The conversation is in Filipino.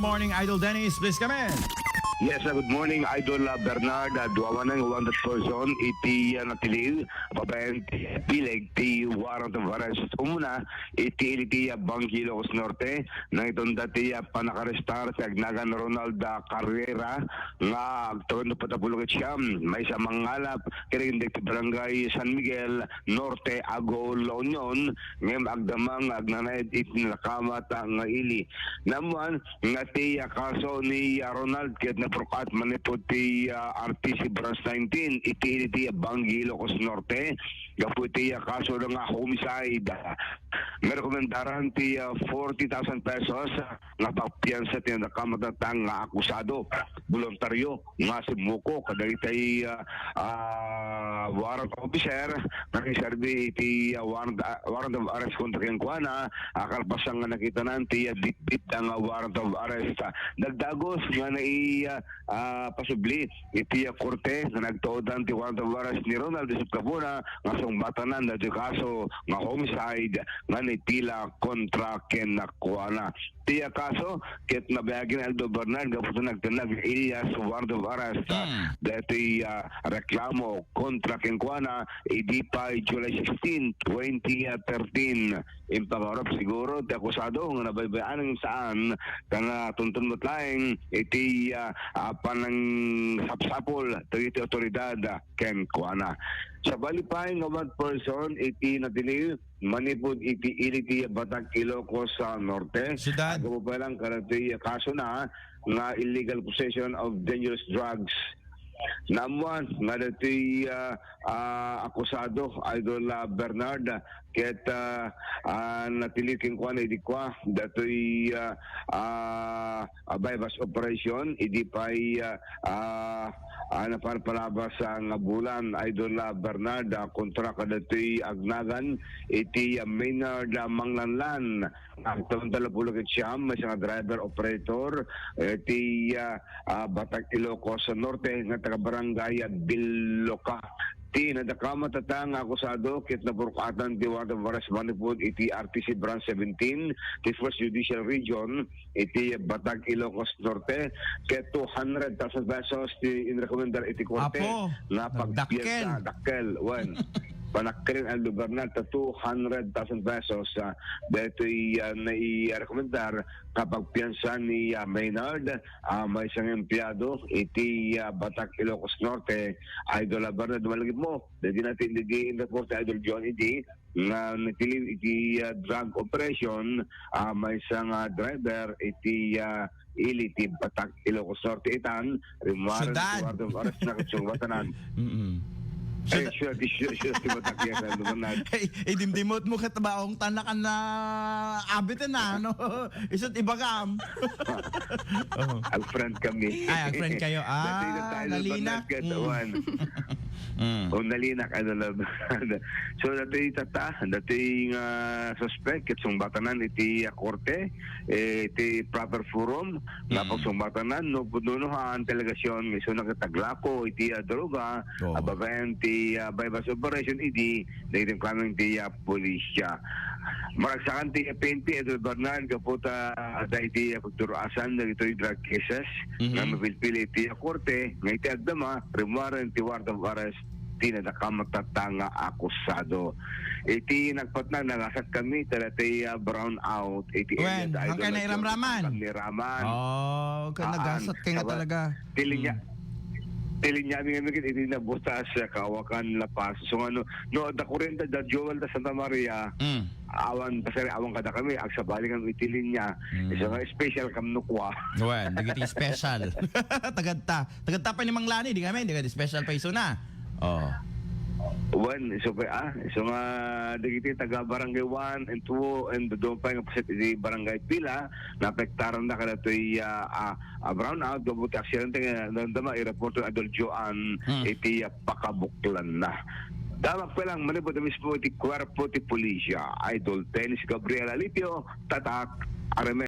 morning, Idol Dennis. Please come in. Yes, good morning, Idol Bernard. Duwaman ng 100 person, iti natiliw, pabayan pilig, ti warrant of arrest. Umuna, iti Bangilocos Norte, nang itong dati panakarestar sa Agnagan Ronald Carrera, nga agtawin na patapulog at siyam, may sa mangalap, kirindig ti Barangay San Miguel, Norte, Ago, La Union, ngayon agdamang agnanayad iti nakamat nga ili. Namuan, nga ti kaso ni Ronald, kaya na prokat manipod ti RTC Branch 19 iti Bangilocos Norte gapu ti kaso ng homicide merekomendaran ti 40,000 pesos nga pagpiyansa ti nakamatang nga akusado voluntaryo nga si Muko kadagitay warrant officer nakiserbi iti warrant of arrest kontra kang kuana akalpasang nga nakita nan ti bitbit ang warrant of arrest nagdagos nga pasubli iti korte na nagtuodan ti warrant of arrest ni Ronald Isabcabuna nga sumbatanan na ti kaso nga homicide nga nitila kontra ken nakuana. Tiya kaso ket nabayagin Aldo Bernard gaputo nagtanag Elias warrant of arrest dati reklamo kontra ken kuana idi pa July 16, 2013 impagarap siguro ti akusado nga nabaybayan saan kana tuntun mo tlaeng iti panang sapsapol iti otoridad ken kuana. Sa balipay nga one person iti nadili manipod iti iliti Batang Ilocos sa Norte. Siyudad. Ako pa lang karati kaso na nga illegal possession of dangerous drugs. Namuan nga dati akusado Idol Bernard ket natiliking ko na idikwa datoy bypass operation idi pay naparpalabas ang bulan Idol Bernard kontra kadatoy agnagan iti Maynard Manglanlan ang talapulog at siyam may isang driver operator iti Batang Ilocos Norte nga taga barangay Biloca ti nadakama tatang akusado ket naburkatan ti warrant of arrest manipod iti RTC Branch 17 ti First Judicial Region iti Batang Ilocos Norte ket 200,000 pesos ti inrekomendar iti korte na pagpiyansa dakkel wen panakrin ang lugar na 200,000 pesos dito nai-rekomendar kapag piyansa ni Maynard may isang empleyado iti Batang Ilocos Norte Idol Bernard malagip mo dito natin in report Idol John iti nga natilim iti drug operation may isang driver iti iliti Batang Ilocos Norte itan rimaran ti warrant of arrest na katsungwatanan sure, dimdimot mo katabaong tanakan na abitin na, no? Isot iba kam. Al-friend kami. Ay, al-friend kayo. Nalinak. Nalinak. So, dati suspect, sumbatanan iti korte, iti proper forum, napag sumbatanan, no pununuhan, delegasyon, miso nakataglako, iti droga, ababayan, bypass operation idi dahil kaming ti pulisya. Maragsakan ti PNP Idol Bernard kaputa dahil ti pagturuasan na ito yung drug cases na mapilpili ti korte nga iti agdama rimaran ti warrant of arrest ti nadakamatatanga akusado. Iti nagpatnang nangasat kami talati brown out iti when hangkay na iramraman nagasat kay nga talaga Tilinya nga mikit iti na butas kawakan lapas. So no da kurenta da Joel da Santa Maria. Awan pasari awan kada kami agsabali ang itilinya. So nga special kam nukwa. Wen, digiti special. Tagadta pa ni Mang Lani di kami, di special pa iso na. One, so nga digiti taga barangay 1 and 2 and doon pa nga pasit di barangay Pila naapektaran na kada to'y brown out gabuti aksidente nga nandama i-report ng Adol Joan iti pakabuklan na. Damak pa lang manipod na mismo iti kwerpo ti pulisya Idol Dennis Gabriel Alipio tatak Arame.